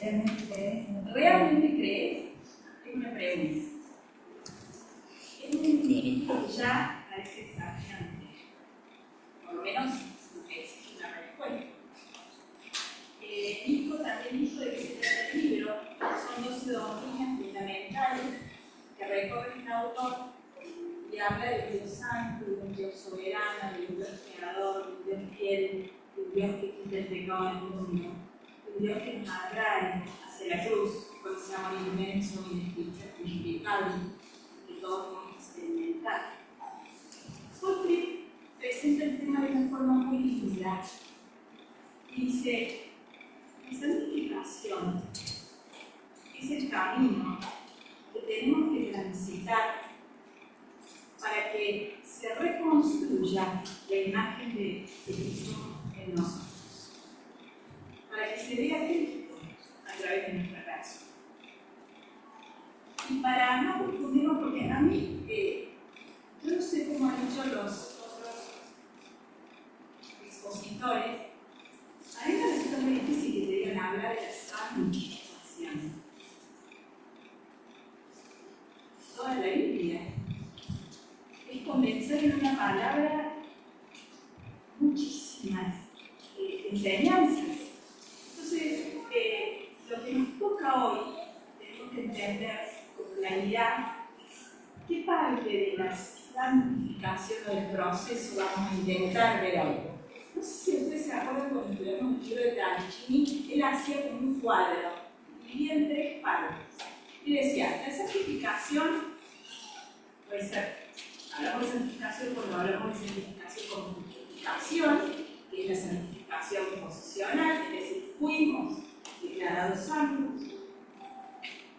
¿Realmente crees? Es una pregunta. Es un individuo que ya parece exagerante. Por lo menos exige una respuesta. Nico también dijo de que se trata el libro. Son 12 doctrinas fundamentales que recoge un autor y habla de Dios santo, de un Dios soberano, de un Dios creador, de un Dios fiel, de un Dios que quita el pecado del mundo, de un Dios que nos atrae hacia la cruz, con ese amor inmenso, inexplicable, que todos podemos experimentar. Porque presenta el tema de una forma muy linda y dice: la santificación es el camino que tenemos que transitar para que se reconstruya la imagen de Cristo en nosotros, para que se vea Cristo a través de nuestra razón. Y para no confundirnos, porque a mí, yo no sé cómo han hecho los otros expositores, a mí me resulta muy difícil que te digan hablar de la santificación. Toda la Biblia es condensar en una palabra muchísimas enseñanzas. Entonces, lo que nos toca hoy, tenemos que entender con claridad qué parte de la santificación o del proceso vamos a intentar ver hoy. No sé si ustedes se acuerdan cuando estudiamos el libro de Tarchini, él hacía como un cuadro, dividía en 3 partes. Y decía: la santificación puede ser, hablamos de santificación cuando hablamos de santificación como justificación, que es la santificación posicional, es decir, fuimos declarados santos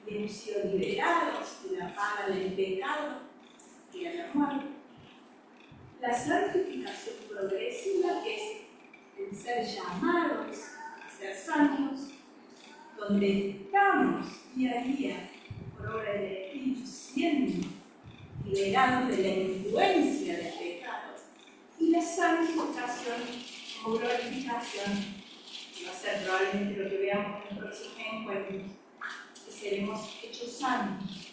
y hemos sido liberados de la paga del pecado y de la muerte. La santificación progresiva, que es el ser llamados a ser santos, donde estamos día a día por obra del Espíritu siendo liberados de la influencia del pecado, y la santificación o glorificación, que va a ser probablemente lo que veamos en el próximo encuentro, que seremos hechos santos,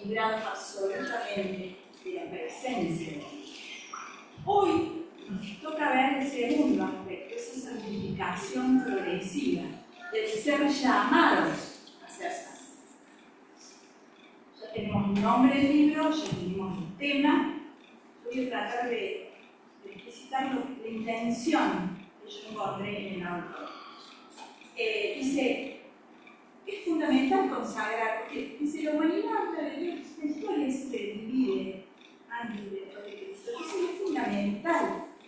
librados absolutamente de la presencia de Dios. Hoy nos toca ver el segundo aspecto, esa santificación progresiva, del ser llamados a ser santos. Ya tenemos un nombre del libro, ya tenemos un tema. Voy a tratar de explicitar la intención que yo encontré en el autor. Dice: es fundamental consagrar, porque dice, la humanidad, la historia se divide antes y después de Cristo. Entonces es fundamental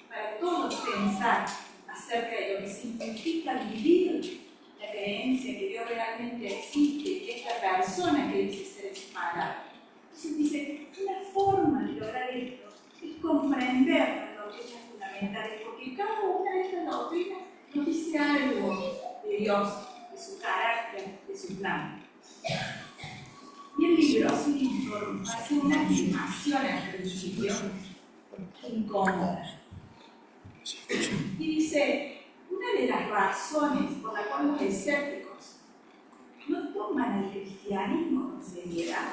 para todos pensar acerca de lo que significa vivir la creencia que Dios realmente existe, que esta persona que dice ser su palabra. Entonces dice, una forma de lograr esto es comprender las doctrinas fundamentales, porque cada una de estas doctrinas nos dice algo de Dios, de su carácter, de su plan. Y el libro hace una afirmación al principio incómoda. Y dice, una de las razones por las cuales los escépticos no toman el cristianismo con seriedad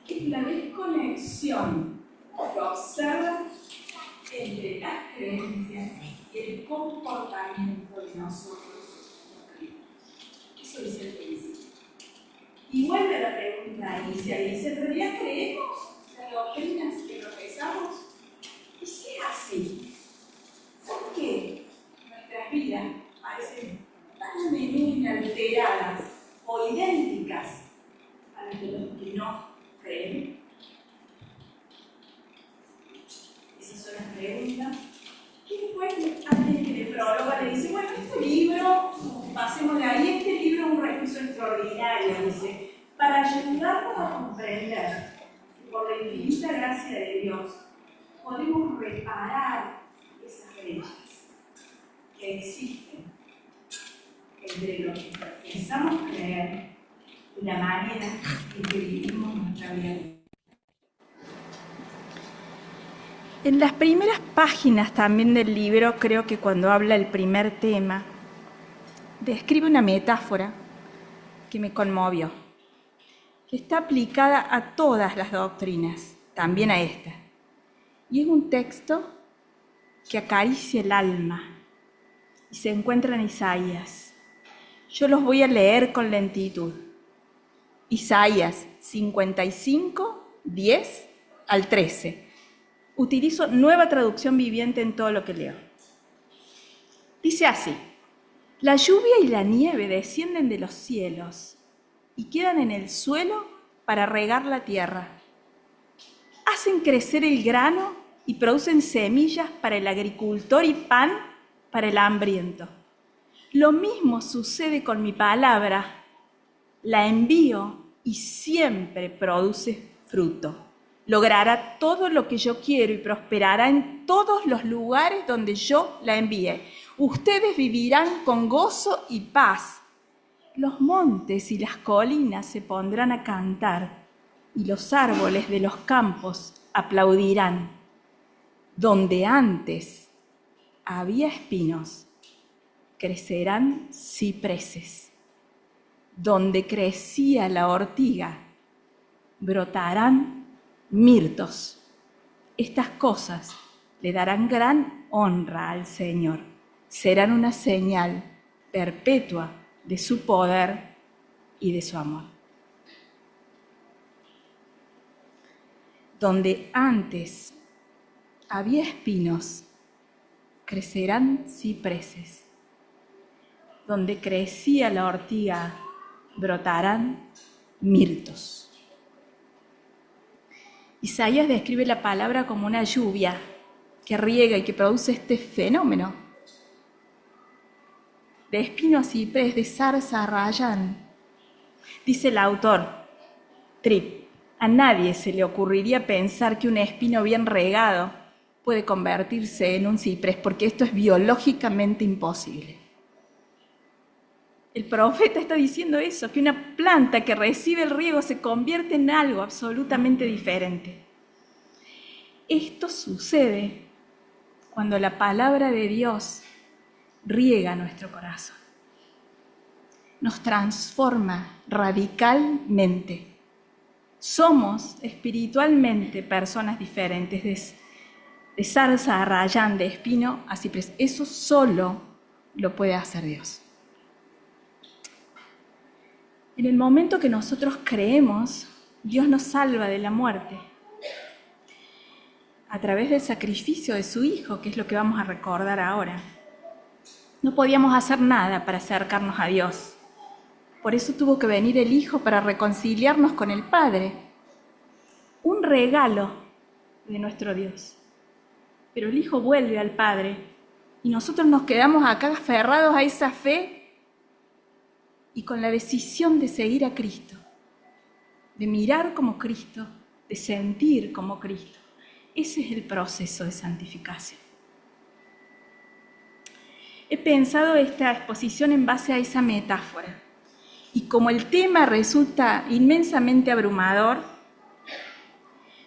es la desconexión que observan entre las creencias y el comportamiento de nosotros. Eso dice el principio. Y vuelve a la pregunta inicial y dice, ¿en realidad creemos las doctrinas que profesamos? Y si es así, ¿por qué nuestras vidas parecen tan a menudo inalteradas o idénticas a las de los que no creen? Esas son las preguntas. Y después, antes que le prologa, le dice, bueno, este libro, pasemos de ahí, este libro es un recurso extraordinario, dice, para ayudarnos a comprender que por la infinita gracia de Dios podemos reparar esas brechas que existen entre lo que profesamos creer y la manera en que vivimos nuestra vida. En las primeras páginas también del libro, creo que cuando habla el primer tema, describe una metáfora que me conmovió, que está aplicada a todas las doctrinas, también a esta. Y es un texto que acaricia el alma y se encuentra en Isaías. Yo los voy a leer con lentitud. Isaías 55, 10 al 13. Utilizo Nueva Traducción Viviente en todo lo que leo. Dice así: la lluvia y la nieve descienden de los cielos y quedan en el suelo para regar la tierra. Hacen crecer el grano y producen semillas para el agricultor y pan para el hambriento. Lo mismo sucede con mi palabra. La envío y siempre produce fruto. Logrará todo lo que yo quiero y prosperará en todos los lugares donde yo la envíe. Ustedes vivirán con gozo y paz. Los montes y las colinas se pondrán a cantar y los árboles de los campos aplaudirán. Donde antes había espinos, crecerán cipreses. Donde crecía la ortiga, brotarán mirtos. Estas cosas le darán gran honra al Señor. Serán una señal perpetua de su poder y de su amor. Donde antes había espinos, crecerán cipreses. Donde crecía la ortiga, brotarán mirtos. Isaías describe la palabra como una lluvia que riega y que produce este fenómeno. De espino a ciprés, de zarza a rayán. Dice el autor, Tripp, a nadie se le ocurriría pensar que un espino bien regado puede convertirse en un ciprés, porque esto es biológicamente imposible. El profeta está diciendo eso, que una planta que recibe el riego se convierte en algo absolutamente diferente. Esto sucede cuando la palabra de Dios riega nuestro corazón. Nos transforma radicalmente. Somos espiritualmente personas diferentes, de zarza a rayán, de espino a ciprés. Eso solo lo puede hacer Dios. En el momento que nosotros creemos, Dios nos salva de la muerte a través del sacrificio de su Hijo, que es lo que vamos a recordar ahora. No podíamos hacer nada para acercarnos a Dios. Por eso tuvo que venir el Hijo para reconciliarnos con el Padre. Un regalo de nuestro Dios. Pero el Hijo vuelve al Padre y nosotros nos quedamos acá aferrados a esa fe y con la decisión de seguir a Cristo, de mirar como Cristo, de sentir como Cristo. Ese es el proceso de santificación. He pensado esta exposición en base a esa metáfora. Y como el tema resulta inmensamente abrumador,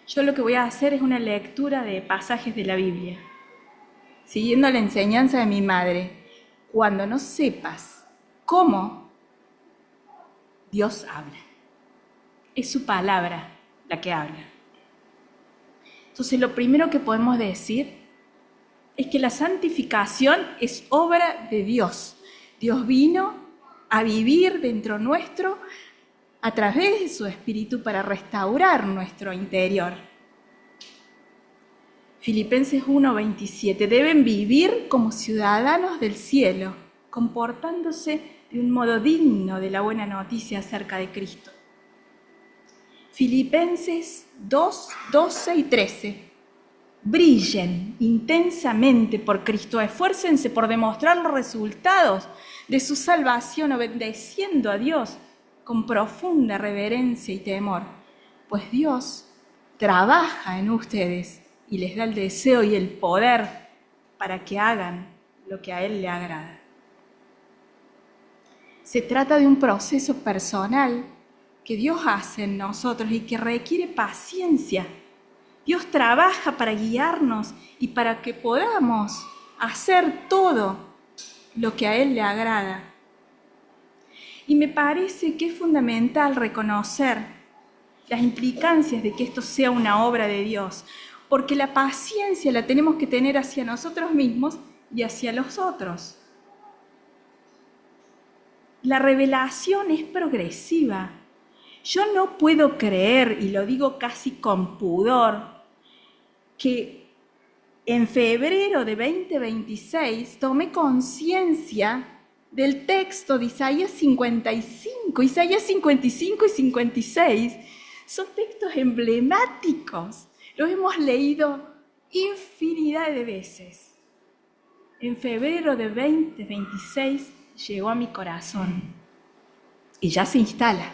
yo lo que voy a hacer es una lectura de pasajes de la Biblia, siguiendo la enseñanza de mi madre. Cuando no sepas cómo, Dios habla. Es su palabra la que habla. Entonces, lo primero que podemos decir es que la santificación es obra de Dios. Dios vino a vivir dentro nuestro a través de su Espíritu para restaurar nuestro interior. Filipenses 1:27, deben vivir como ciudadanos del cielo, comportándose de un modo digno de la buena noticia acerca de Cristo. Filipenses 2:12 y 13. Brillen intensamente por Cristo, esfuércense por demostrar los resultados de su salvación, obedeciendo a Dios con profunda reverencia y temor, pues Dios trabaja en ustedes y les da el deseo y el poder para que hagan lo que a Él le agrada. Se trata de un proceso personal que Dios hace en nosotros y que requiere paciencia. Dios trabaja para guiarnos y para que podamos hacer todo lo que a Él le agrada. Y me parece que es fundamental reconocer las implicancias de que esto sea una obra de Dios, porque la paciencia la tenemos que tener hacia nosotros mismos y hacia los otros. La revelación es progresiva. Yo no puedo creer, y lo digo casi con pudor, que en febrero de 2026 tomé conciencia del texto de Isaías 55. Isaías 55 y 56 son textos emblemáticos. Los hemos leído infinidad de veces. En febrero de 2026 llegó a mi corazón y ya se instala.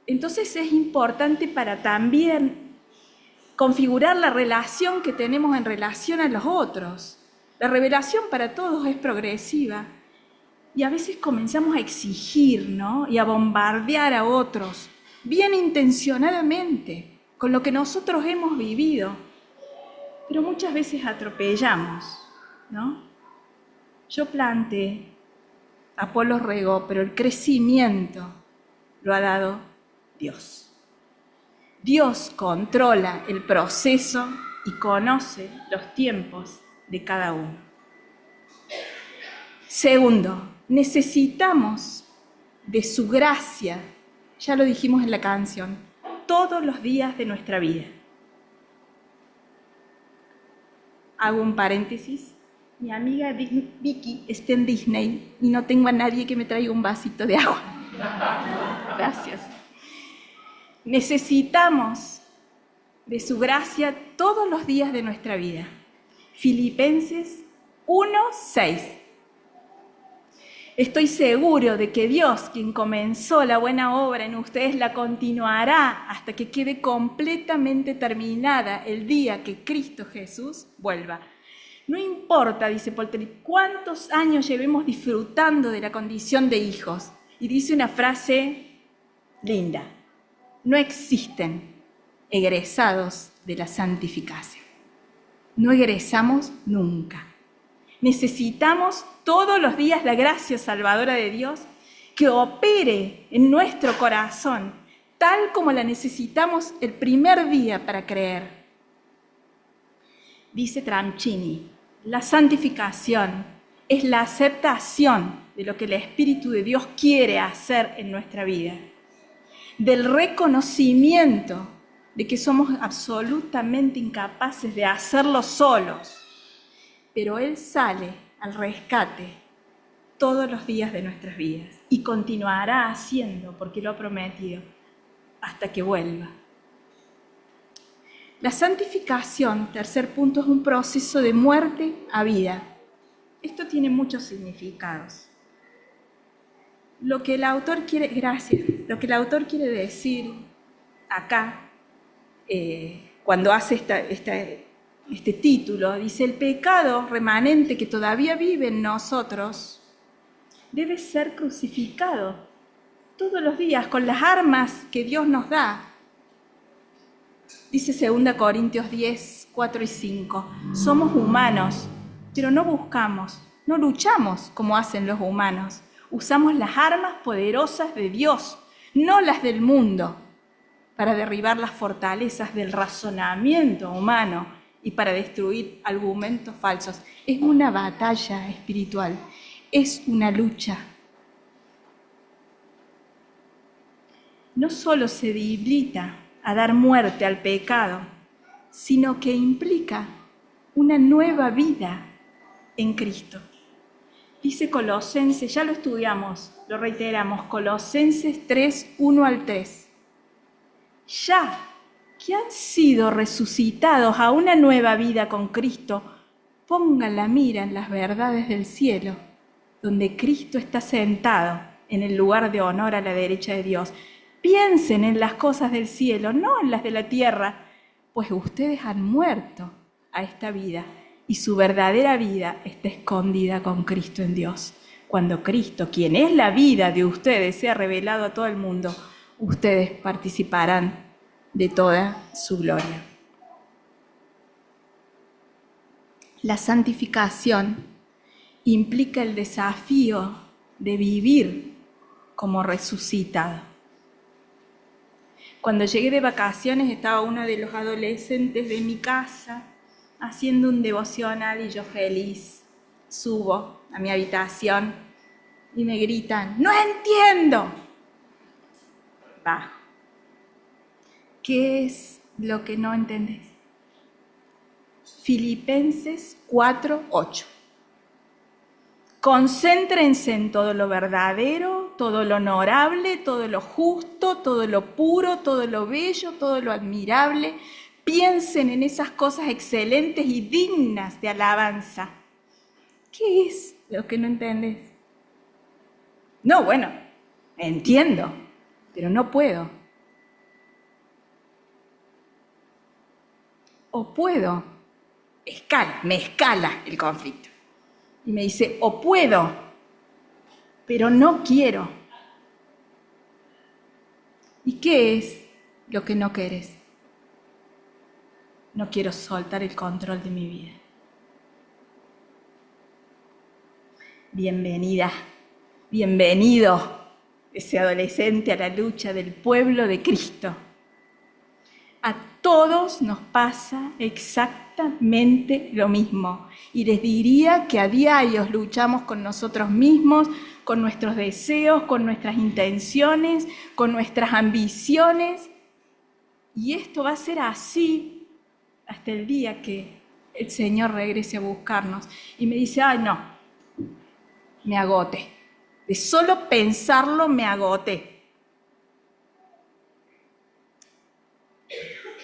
Entonces es importante para también configurar la relación que tenemos en relación a los otros. La revelación para todos es progresiva y a veces comenzamos a exigir, ¿no? Y a bombardear a otros, bien intencionadamente, con lo que nosotros hemos vivido, pero muchas veces atropellamos, ¿no? Yo planté, Apolo regó, pero el crecimiento lo ha dado Dios. Dios controla el proceso y conoce los tiempos de cada uno. Segundo, necesitamos de su gracia, ya lo dijimos en la canción, todos los días de nuestra vida. Hago un paréntesis. Mi amiga Vicky está en Disney y no tengo a nadie que me traiga un vasito de agua. Gracias. Necesitamos de su gracia todos los días de nuestra vida. Filipenses 1:6. Estoy seguro de que Dios, quien comenzó la buena obra en ustedes, la continuará hasta que quede completamente terminada el día que Cristo Jesús vuelva. No importa, dice Paul Tillich, cuántos años llevemos disfrutando de la condición de hijos. Y dice una frase linda: no existen egresados de la santificación. No egresamos nunca. Necesitamos todos los días la gracia salvadora de Dios que opere en nuestro corazón, tal como la necesitamos el primer día para creer. Dice Tramchini, la santificación es la aceptación de lo que el Espíritu de Dios quiere hacer en nuestra vida, del reconocimiento de que somos absolutamente incapaces de hacerlo solos, pero Él sale al rescate todos los días de nuestras vidas y continuará haciendo, porque lo ha prometido, hasta que vuelva. La santificación, tercer punto, es un proceso de muerte a vida. Esto tiene muchos significados. Lo que el autor quiere decir acá, cuando hace este título, dice: el pecado remanente que todavía vive en nosotros debe ser crucificado todos los días con las armas que Dios nos da. Dice 2 Corintios 10, 4 y 5, somos humanos, pero no buscamos, no luchamos como hacen los humanos. Usamos las armas poderosas de Dios, no las del mundo, para derribar las fortalezas del razonamiento humano y para destruir argumentos falsos. Es una batalla espiritual, es una lucha. No solo se debilita a dar muerte al pecado, sino que implica una nueva vida en Cristo. Dice Colosenses, ya lo estudiamos, lo reiteramos, Colosenses 3, 1 al 3. Ya que han sido resucitados a una nueva vida con Cristo, pongan la mira en las verdades del cielo, donde Cristo está sentado en el lugar de honor a la derecha de Dios. Piensen en las cosas del cielo, no en las de la tierra, pues ustedes han muerto a esta vida y su verdadera vida está escondida con Cristo en Dios. Cuando Cristo, quien es la vida de ustedes, sea revelado a todo el mundo, ustedes participarán de toda su gloria. La santificación implica el desafío de vivir como resucitado. Cuando llegué de vacaciones estaba uno de los adolescentes de mi casa haciendo un devocional y yo feliz subo a mi habitación y me gritan: ¡No entiendo! Bajo. ¿Qué es lo que no entendés? Filipenses 4:8. Concéntrense en todo lo verdadero, todo lo honorable, todo lo justo, todo lo puro, todo lo bello, todo lo admirable. Piensen en esas cosas excelentes y dignas de alabanza. ¿Qué es lo que no entendés? No, bueno, entiendo, pero no puedo. O puedo. Me escala el conflicto. Y me dice, o puedo, pero no quiero. ¿Y qué es lo que no querés? No quiero soltar el control de mi vida. Bienvenida, bienvenido ese adolescente a la lucha del pueblo de Cristo. A todos nos pasa exactamente lo mismo. Y les diría que a diario luchamos con nosotros mismos, con nuestros deseos, con nuestras intenciones, con nuestras ambiciones. Y esto va a ser así hasta el día que el Señor regrese a buscarnos. Y me dice, ay no, me agoté. De solo pensarlo me agoté.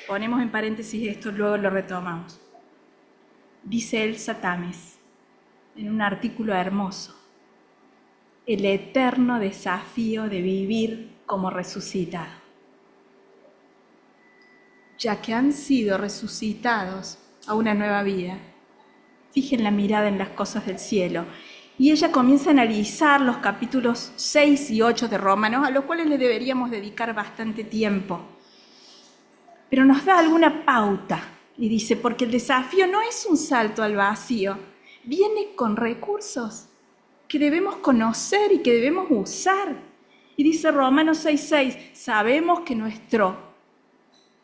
Ponemos en paréntesis esto, luego lo retomamos. Dice Elsa Tames en un artículo hermoso: el eterno desafío de vivir como resucitado. Ya que han sido resucitados a una nueva vida, fijen la mirada en las cosas del cielo. Y ella comienza a analizar los capítulos 6 y 8 de Romanos, a los cuales le deberíamos dedicar bastante tiempo. Pero nos da alguna pauta y dice, porque el desafío no es un salto al vacío, viene con recursos que debemos conocer y que debemos usar. Y dice Romanos 6:6, sabemos que nuestro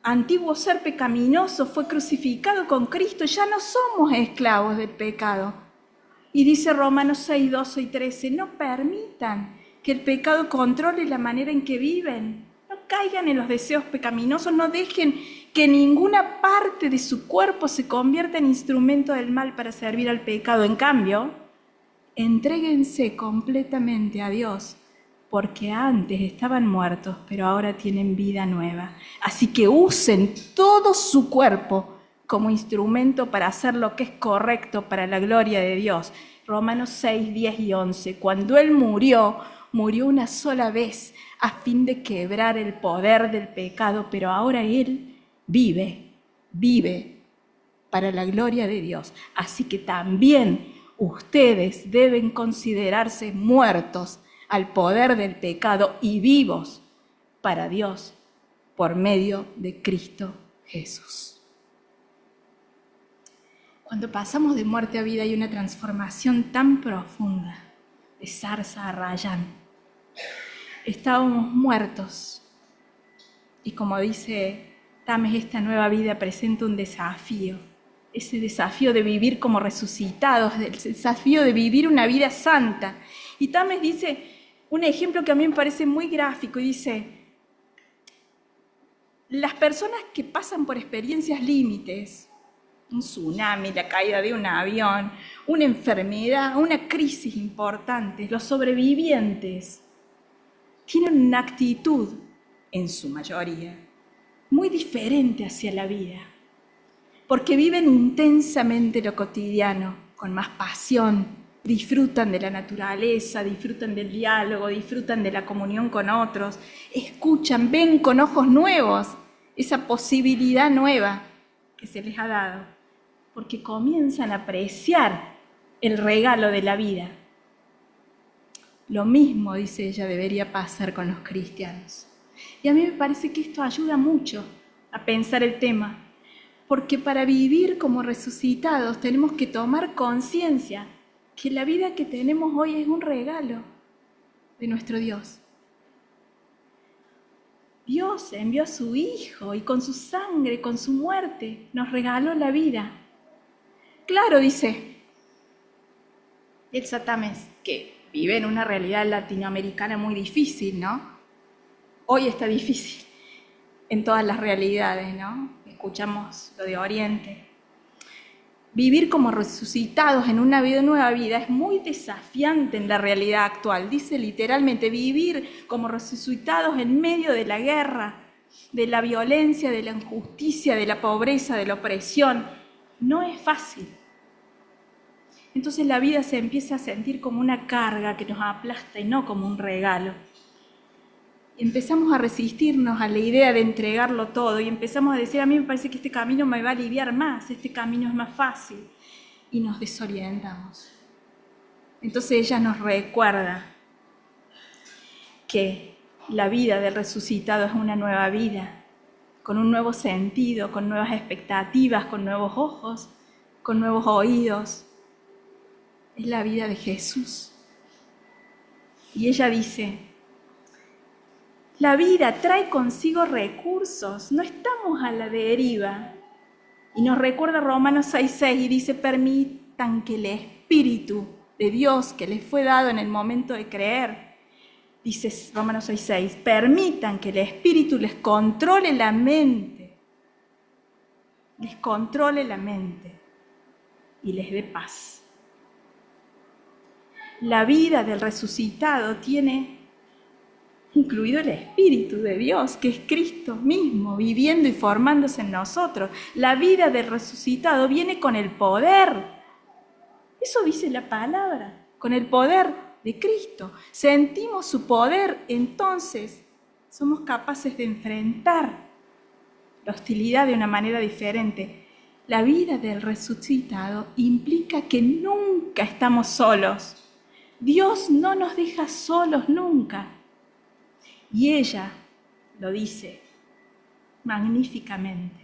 antiguo ser pecaminoso fue crucificado con Cristo, ya no somos esclavos del pecado. Y dice Romanos 6:12 y 13, no permitan que el pecado controle la manera en que viven. No caigan en los deseos pecaminosos, no dejen que ninguna parte de su cuerpo se convierta en instrumento del mal para servir al pecado. En cambio, entréguense completamente a Dios, porque antes estaban muertos, pero ahora tienen vida nueva. Así que usen todo su cuerpo como instrumento para hacer lo que es correcto para la gloria de Dios. Romanos 6, 10 y 11. Cuando Él murió una sola vez a fin de quebrar el poder del pecado, pero ahora Él vive para la gloria de Dios. Así que también ustedes deben considerarse muertos al poder del pecado y vivos para Dios por medio de Cristo Jesús. Cuando pasamos de muerte a vida hay una transformación tan profunda, de zarza a rayán. Estábamos muertos y como dice Tames, esta nueva vida presenta un desafío, ese desafío de vivir como resucitados, el desafío de vivir una vida santa. Y Tames dice un ejemplo que a mí me parece muy gráfico y dice, las personas que pasan por experiencias límites, un tsunami, la caída de un avión, una enfermedad, una crisis importante, los sobrevivientes tienen una actitud, en su mayoría, muy diferente hacia la vida, porque viven intensamente lo cotidiano, con más pasión, disfrutan de la naturaleza, disfrutan del diálogo, disfrutan de la comunión con otros, escuchan, ven con ojos nuevos esa posibilidad nueva que se les ha dado, porque comienzan a apreciar el regalo de la vida. Lo mismo, dice ella, debería pasar con los cristianos. Y a mí me parece que esto ayuda mucho a pensar el tema, porque para vivir como resucitados tenemos que tomar conciencia que la vida que tenemos hoy es un regalo de nuestro Dios. Dios envió a su Hijo y con su sangre, con su muerte, nos regaló la vida. Claro, dice Elsa Tamés, que vive en una realidad latinoamericana muy difícil, ¿no? Hoy está difícil en todas las realidades, ¿no? Escuchamos lo de Oriente. Vivir como resucitados en una nueva vida es muy desafiante en la realidad actual. Dice literalmente, vivir como resucitados en medio de la guerra, de la violencia, de la injusticia, de la pobreza, de la opresión, no es fácil. Entonces la vida se empieza a sentir como una carga que nos aplasta y no como un regalo. Empezamos a resistirnos a la idea de entregarlo todo y empezamos a decir, a mí me parece que este camino me va a aliviar más, este camino es más fácil, y nos desorientamos. Entonces ella nos recuerda que la vida del resucitado es una nueva vida, con un nuevo sentido, con nuevas expectativas, con nuevos ojos, con nuevos oídos. Es la vida de Jesús. Y ella dice, la vida trae consigo recursos, no estamos a la deriva. Y nos recuerda Romanos 6:6 y dice, permitan que el Espíritu de Dios que les fue dado en el momento de creer, dice Romanos 6:6, permitan que el Espíritu les controle la mente y les dé paz. La vida del resucitado tiene incluido el Espíritu de Dios, que es Cristo mismo, viviendo y formándose en nosotros. La vida del resucitado viene con el poder. Eso dice la palabra, con el poder de Cristo. Sentimos su poder, entonces somos capaces de enfrentar la hostilidad de una manera diferente. La vida del resucitado implica que nunca estamos solos. Dios no nos deja solos nunca. Y ella lo dice magníficamente.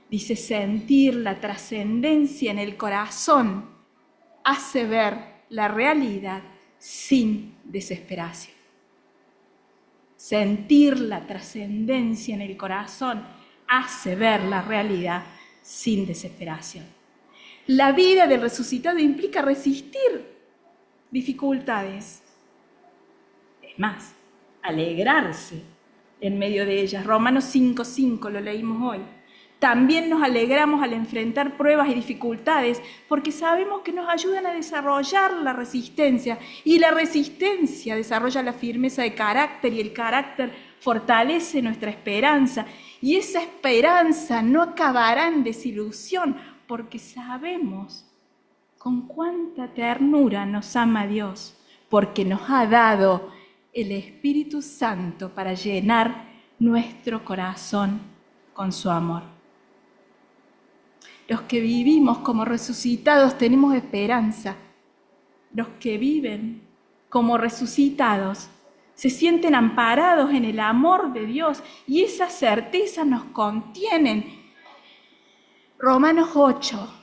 Dice, sentir la trascendencia en el corazón hace ver la realidad sin desesperación. Sentir la trascendencia en el corazón hace ver la realidad sin desesperación. La vida del resucitado implica resistir dificultades. Es más, alegrarse en medio de ellas. Romanos 5:5 lo leímos hoy. También nos alegramos al enfrentar pruebas y dificultades porque sabemos que nos ayudan a desarrollar la resistencia y la resistencia desarrolla la firmeza de carácter y el carácter fortalece nuestra esperanza y esa esperanza no acabará en desilusión porque sabemos con cuánta ternura nos ama Dios porque nos ha dado el Espíritu Santo para llenar nuestro corazón con su amor. Los que vivimos como resucitados tenemos esperanza. Los que viven como resucitados se sienten amparados en el amor de Dios y esa certeza nos contienen. Romanos 8.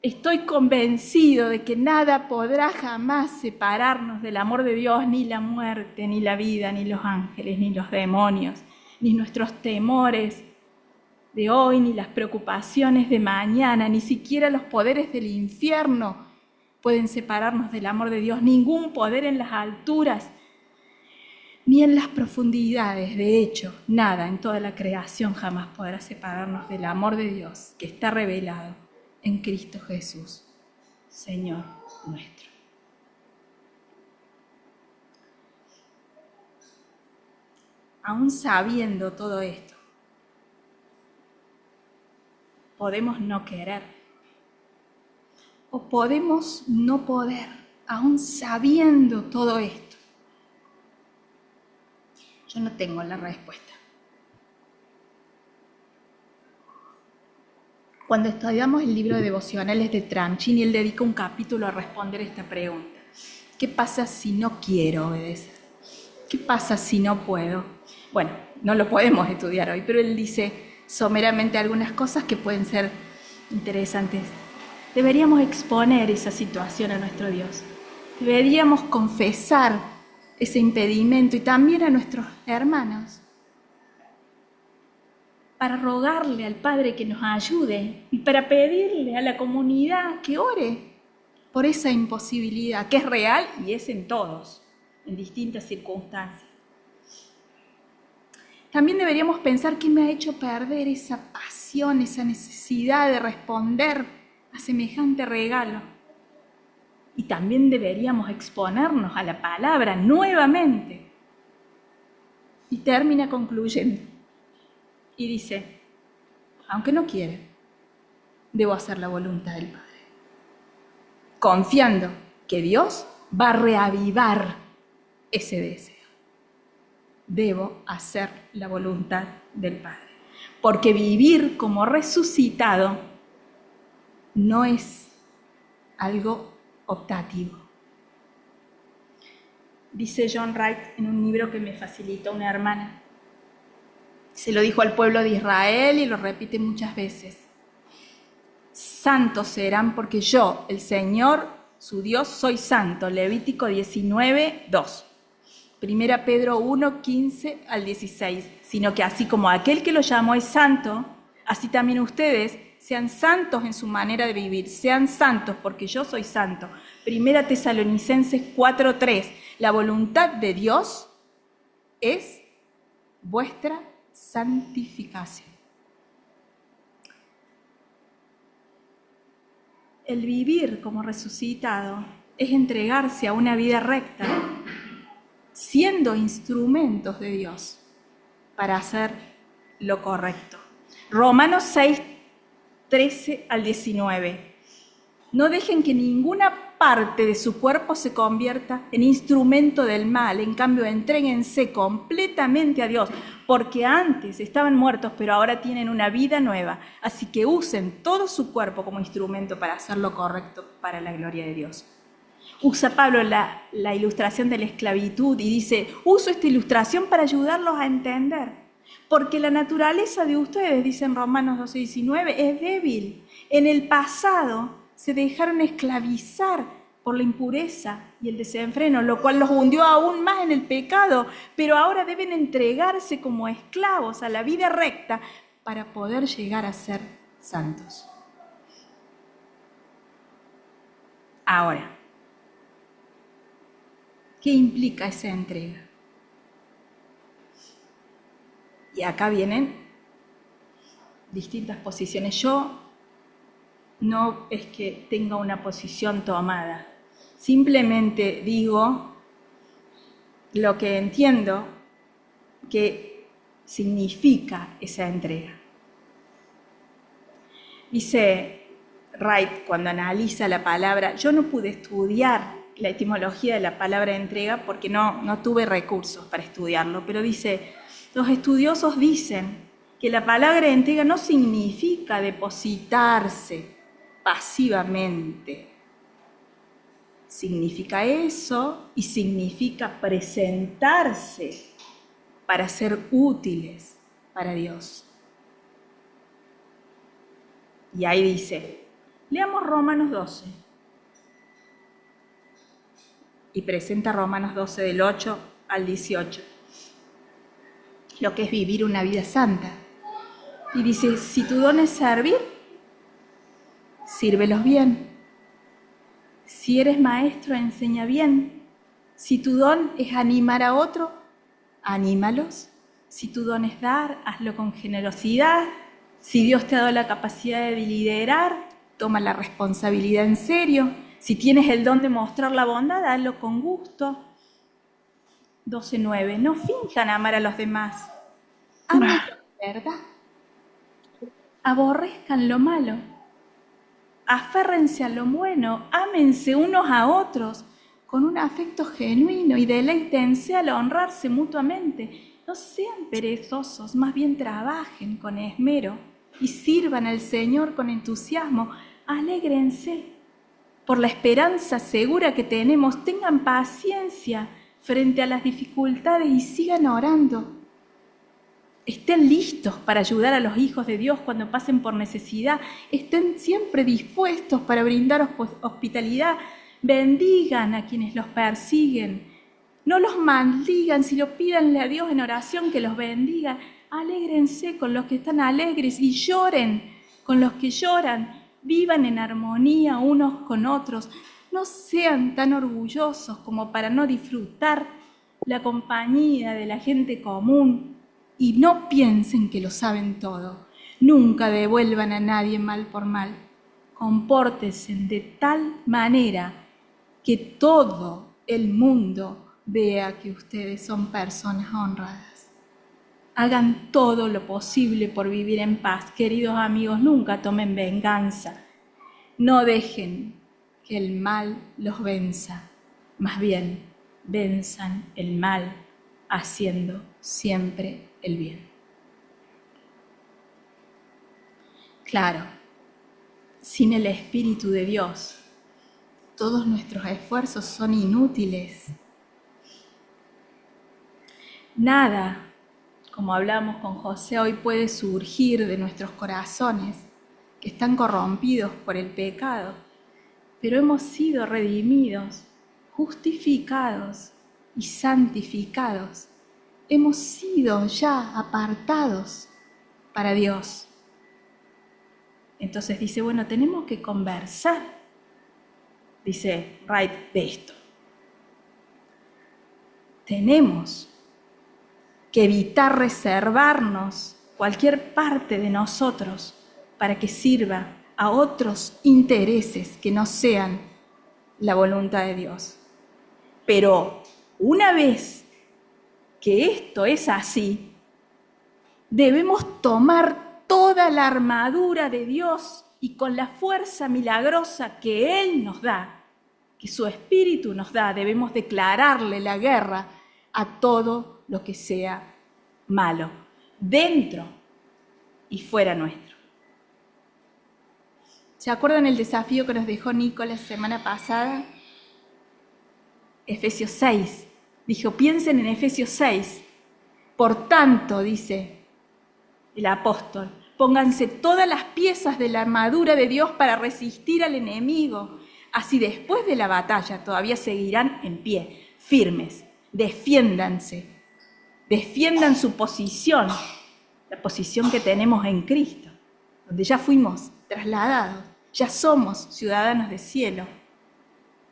Estoy convencido de que nada podrá jamás separarnos del amor de Dios, ni la muerte, ni la vida, ni los ángeles, ni los demonios, ni nuestros temores de hoy, ni las preocupaciones de mañana, ni siquiera los poderes del infierno pueden separarnos del amor de Dios. Ningún poder en las alturas, ni en las profundidades. De hecho, nada en toda la creación jamás podrá separarnos del amor de Dios que está revelado en Cristo Jesús, Señor nuestro. Aún sabiendo todo esto, podemos no querer o podemos no poder, aún sabiendo todo esto. Yo no tengo la respuesta. Cuando estudiamos el libro de devocionales de Tranchini, él dedica un capítulo a responder esta pregunta. ¿Qué pasa si no quiero obedecer? ¿Qué pasa si no puedo? Bueno, no lo podemos estudiar hoy, pero él dice someramente algunas cosas que pueden ser interesantes deberíamos exponer esa situación a nuestro Dios. Deberíamos confesar ese impedimento y también a nuestros hermanos para rogarle al Padre que nos ayude y para pedirle a la comunidad que ore por esa imposibilidad, que es real y es en todos, en distintas circunstancias. También deberíamos pensar qué me ha hecho perder esa pasión, esa necesidad de responder a semejante regalo. Y también deberíamos exponernos a la palabra nuevamente. Y termina concluyendo. Y dice, aunque no quiera, debo hacer la voluntad del Padre. Confiando que Dios va a reavivar ese deseo. Debo hacer la voluntad del Padre. Porque vivir como resucitado no es algo optativo. Dice John Wright en un libro que me facilitó una hermana. Se lo dijo al pueblo de Israel y lo repite muchas veces. Santos serán porque yo, el Señor, su Dios, soy santo. Levítico 19, 2. Primera Pedro 1, 15 al 16. Sino que así como aquel que lo llamó es santo, así también ustedes sean santos en su manera de vivir. Sean santos porque yo soy santo. Primera Tesalonicenses 4, 3. La voluntad de Dios es vuestra santificación. El vivir como resucitado es entregarse a una vida recta, siendo instrumentos de Dios para hacer lo correcto. Romanos 6, 13 al 19. No dejen que ninguna parte de su cuerpo se convierta en instrumento del mal. En cambio, entréguense completamente a Dios, porque antes estaban muertos, pero ahora tienen una vida nueva. Así que usen todo su cuerpo como instrumento para hacer lo correcto para la gloria de Dios. Usa Pablo la ilustración de la esclavitud y dice, uso esta ilustración para ayudarlos a entender. Porque la naturaleza de ustedes, dice en Romanos 12, 19, es débil. En el pasado se dejaron esclavizar por la impureza y el desenfreno, lo cual los hundió aún más en el pecado, pero ahora deben entregarse como esclavos a la vida recta para poder llegar a ser santos. Ahora, ¿qué implica esa entrega? Y acá vienen distintas posiciones. Yo no es que tenga una posición tomada, simplemente digo lo que entiendo que significa esa entrega. Dice Wright cuando analiza la palabra, yo no pude estudiar la etimología de la palabra entrega porque no tuve recursos para estudiarlo, pero dice, los estudiosos dicen que la palabra entrega no significa depositarse pasivamente. Significa eso y significa presentarse para ser útiles para Dios. Y ahí dice, leamos Romanos 12. Y presenta Romanos 12 del 8 al 18. Lo que es vivir una vida santa. Y dice, si tu don es servir, sírvelos bien. Si eres maestro, enseña bien. Si tu don es animar a otro, anímalos. Si tu don es dar, hazlo con generosidad. Si Dios te ha dado la capacidad de liderar, toma la responsabilidad en serio. Si tienes el don de mostrar la bondad, hazlo con gusto. 12:9. No finjan amar a los demás. Amen la verdad. Aborrezcan lo malo. Aférrense a lo bueno. Ámense unos a otros con un afecto genuino y deleítense al honrarse mutuamente. No sean perezosos, más bien trabajen con esmero y sirvan al Señor con entusiasmo. Alégrense por la esperanza segura que tenemos. Tengan paciencia frente a las dificultades y sigan orando. Estén listos para ayudar a los hijos de Dios cuando pasen por necesidad. Estén siempre dispuestos para brindar hospitalidad. Bendigan a quienes los persiguen. No los maldigan, si lo pídanle a Dios en oración que los bendiga. Alégrense con los que están alegres y lloren con los que lloran. Vivan en armonía unos con otros. No sean tan orgullosos como para no disfrutar la compañía de la gente común. Y no piensen que lo saben todo. Nunca devuelvan a nadie mal por mal. Compórtense de tal manera que todo el mundo vea que ustedes son personas honradas. Hagan todo lo posible por vivir en paz. Queridos amigos, nunca tomen venganza. No dejen que el mal los venza. Más bien, venzan el mal haciendo siempre el bien. Claro, sin el Espíritu de Dios, todos nuestros esfuerzos son inútiles. Nada, como hablamos con José hoy, puede surgir de nuestros corazones que están corrompidos por el pecado, pero hemos sido redimidos, justificados y santificados. Hemos sido ya apartados para Dios. Entonces dice, bueno, tenemos que conversar, dice Wright, de esto. Tenemos que evitar reservarnos cualquier parte de nosotros para que sirva a otros intereses que no sean la voluntad de Dios. Pero una vez que esto es así, debemos tomar toda la armadura de Dios y con la fuerza milagrosa que Él nos da, que su Espíritu nos da, debemos declararle la guerra a todo lo que sea malo, dentro y fuera nuestro. ¿Se acuerdan el desafío que nos dejó Nico la semana pasada? Efesios 6. Dijo, piensen en Efesios 6. Por tanto, dice el apóstol, pónganse todas las piezas de la armadura de Dios para resistir al enemigo. Así después de la batalla todavía seguirán en pie, firmes. Defiéndanse. Defiendan su posición, la posición que tenemos en Cristo, donde ya fuimos trasladados, ya somos ciudadanos del cielo,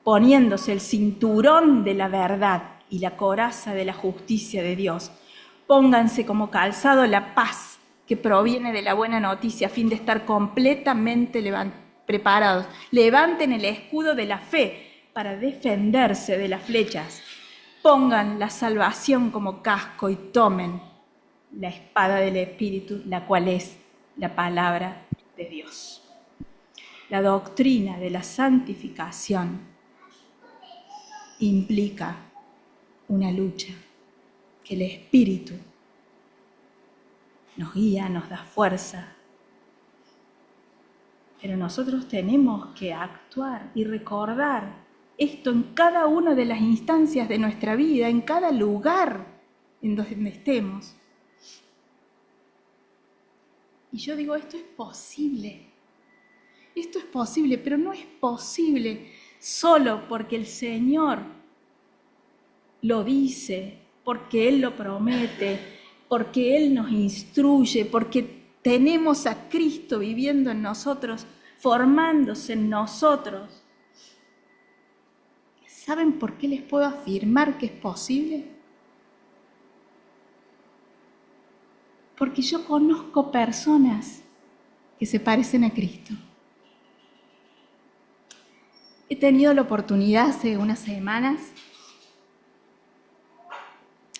poniéndose el cinturón de la verdad y la coraza de la justicia de Dios. Pónganse como calzado la paz que proviene de la buena noticia a fin de estar completamente preparados. Levanten el escudo de la fe para defenderse de las flechas. Pongan la salvación como casco y tomen la espada del Espíritu, la cual es la palabra de Dios. La doctrina de la santificación implica una lucha, que el Espíritu nos guía, nos da fuerza, pero nosotros tenemos que actuar y recordar esto en cada una de las instancias de nuestra vida, en cada lugar en donde estemos. Y yo digo, esto es posible, pero no es posible solo porque el Señor lo dice, porque Él lo promete, porque Él nos instruye, porque tenemos a Cristo viviendo en nosotros, formándose en nosotros. ¿Saben por qué les puedo afirmar que es posible? Porque yo conozco personas que se parecen a Cristo. He tenido la oportunidad hace unas semanas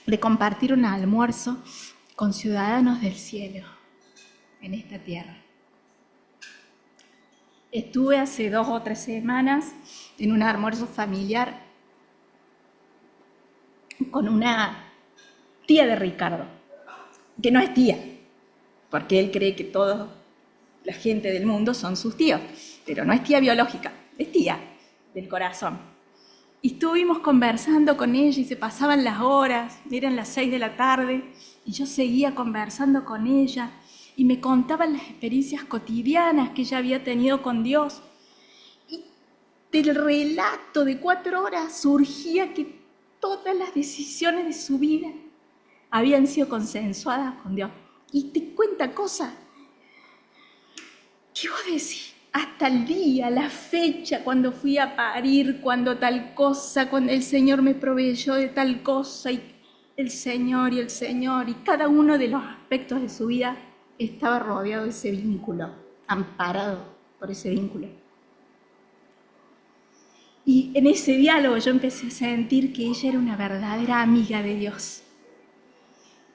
de compartir un almuerzo con ciudadanos del cielo en esta tierra. Estuve hace 2 o 3 semanas en un almuerzo familiar con una tía de Ricardo, que no es tía, porque él cree que toda la gente del mundo son sus tíos, pero no es tía biológica, es tía del corazón. Y estuvimos conversando con ella y se pasaban las horas, eran las 6 de la tarde, Y yo seguía conversando con ella y me contaba las experiencias cotidianas que ella había tenido con Dios. Y del relato de 4 horas surgía que todas las decisiones de su vida habían sido consensuadas con Dios. Y te cuenta cosas que vos decís, hasta el día, la fecha, cuando fui a parir, cuando tal cosa, cuando el Señor me proveyó de tal cosa, y el Señor, y cada uno de los aspectos de su vida estaba rodeado de ese vínculo, amparado por ese vínculo. Y en ese diálogo yo empecé a sentir que ella era una verdadera amiga de Dios.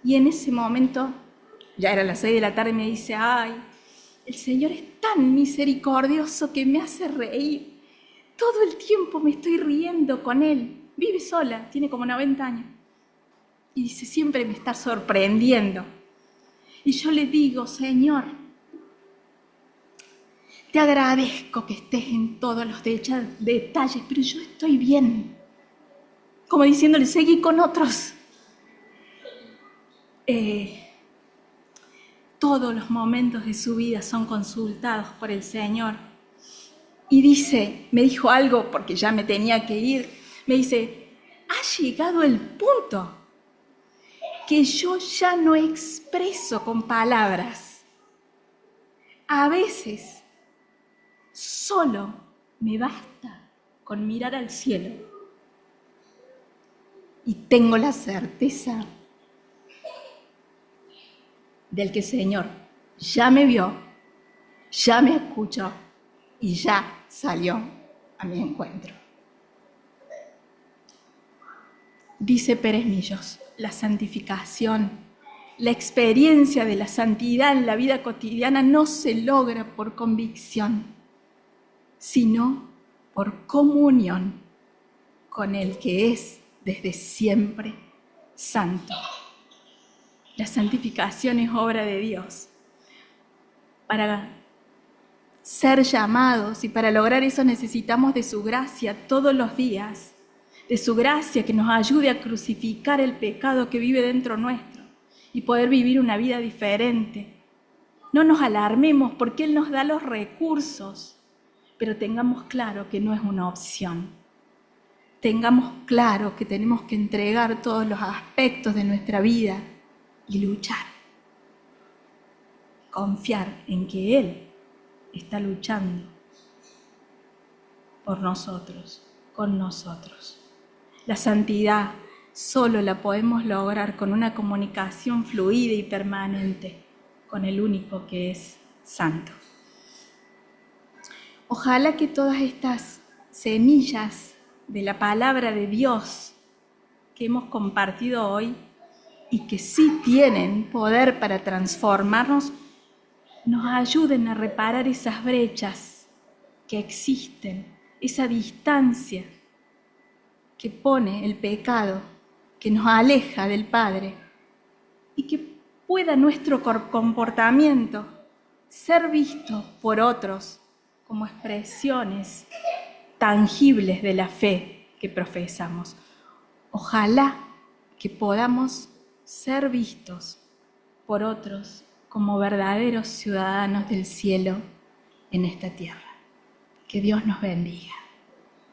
Y en ese momento, ya era las 6 de la tarde, me dice, ay, el Señor es tan misericordioso que me hace reír. Todo el tiempo me estoy riendo con Él. Vive sola, tiene como 90 años. Y dice, siempre me está sorprendiendo. Y yo le digo, Señor, te agradezco que estés en todos los detalles, pero yo estoy bien. Como diciéndole, seguí con otros. Todos los momentos de su vida son consultados por el Señor. Y dice, me dijo algo porque ya me tenía que ir, me dice, ha llegado el punto que yo ya no expreso con palabras. A veces solo me basta con mirar al cielo y tengo la certeza del que el Señor ya me vio, ya me escuchó y ya salió a mi encuentro. Dice Pérez Millos, la santificación, la experiencia de la santidad en la vida cotidiana no se logra por convicción, sino por comunión con el que es desde siempre santo. La santificación es obra de Dios. Para ser llamados y para lograr eso necesitamos de su gracia todos los días, de su gracia que nos ayude a crucificar el pecado que vive dentro nuestro y poder vivir una vida diferente. No nos alarmemos porque Él nos da los recursos, pero tengamos claro que no es una opción. Tengamos claro que tenemos que entregar todos los aspectos de nuestra vida y luchar. Confiar en que Él está luchando por nosotros, con nosotros. La santidad solo la podemos lograr con una comunicación fluida y permanente con el único que es santo. Ojalá que todas estas semillas de la palabra de Dios que hemos compartido hoy y que sí tienen poder para transformarnos, nos ayuden a reparar esas brechas que existen, esa distancia que pone el pecado, que nos aleja del Padre, y que pueda nuestro comportamiento ser visto por otros como expresiones tangibles de la fe que profesamos. Ojalá que podamos ser vistos por otros como verdaderos ciudadanos del cielo en esta tierra. Que Dios nos bendiga.